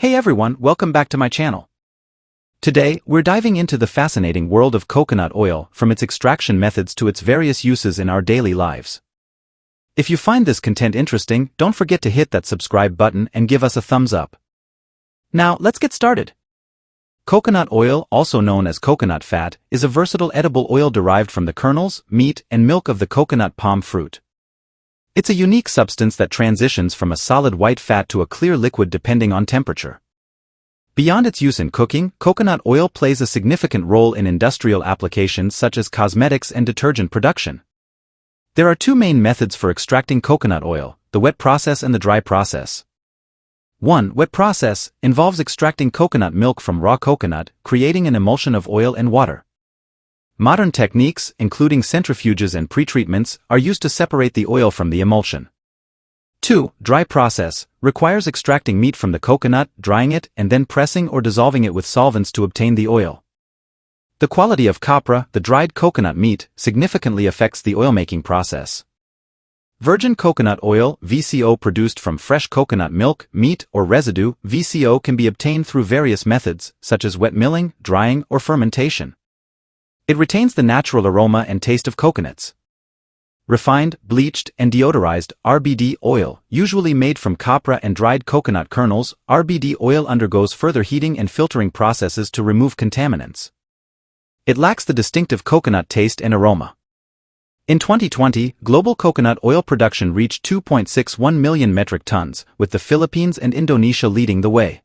Hey everyone, welcome back to my channel. Today, we're diving into the fascinating world of coconut oil, from its extraction methods to its various uses in our daily lives. If you find this content interesting, don't forget to hit that subscribe button and give us a thumbs up. Now, let's get started. Coconut oil, also known as coconut fat, is a versatile edible oil derived from the kernels, meat, and milk of the coconut palm fruit. It's a unique substance that transitions from a solid white fat to a clear liquid depending on temperature. Beyond its use in cooking, coconut oil plays a significant role in industrial applications such as cosmetics and detergent production. There are two main methods for extracting coconut oil: the wet process and the dry process. 1. Wet process involves extracting coconut milk from raw coconut, creating an emulsion of oil and water. Modern techniques, including centrifuges and pretreatments, are used to separate the oil from the emulsion. 2. Dry process requires extracting meat from the coconut, drying it, and then pressing or dissolving it with solvents to obtain the oil. The quality of copra, the dried coconut meat, significantly affects the oil-making process. Virgin coconut oil, VCO, produced from fresh coconut milk, meat, or residue, VCO, can be obtained through various methods, such as wet milling, drying, or fermentation. It retains the natural aroma and taste of coconuts. Refined, bleached, and deodorized RBD oil, usually made from copra and dried coconut kernels, RBD oil undergoes further heating and filtering processes to remove contaminants. It lacks the distinctive coconut taste and aroma. In 2020, global coconut oil production reached 2.61 million metric tons, with the Philippines and Indonesia leading the way.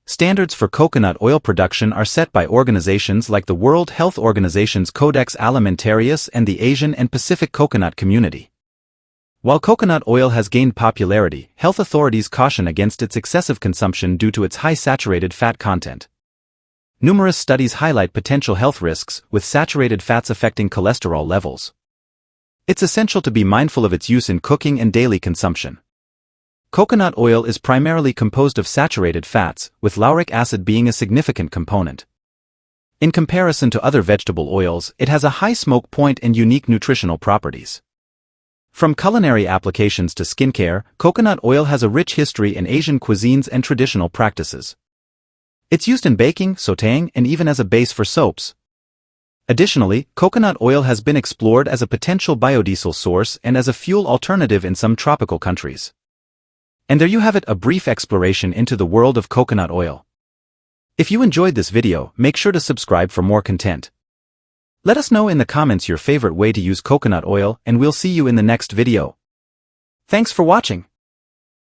Standards for coconut oil production are set by organizations like the World Health Organization's Codex Alimentarius and the Asian and Pacific Coconut Community. While coconut oil has gained popularity, health authorities caution against its excessive consumption due to its high saturated fat content. Numerous studies highlight potential health risks, with saturated fats affecting cholesterol levels. It's essential to be mindful of its use in cooking and daily consumption. Coconut oil is primarily composed of saturated fats, with lauric acid being a significant component. In comparison to other vegetable oils, it has a high smoke point and unique nutritional properties. From culinary applications to skincare, coconut oil has a rich history in Asian cuisines and traditional practices. It's used in baking, sautéing, and even as a base for soaps. Additionally, coconut oil has been explored as a potential biodiesel source and as a fuel alternative in some tropical countries. And there you have it, a brief exploration into the world of coconut oil. If you enjoyed this video, make sure to subscribe for more content. Let us know in the comments your favorite way to use coconut oil, and we'll see you in the next video. Thanks for watching.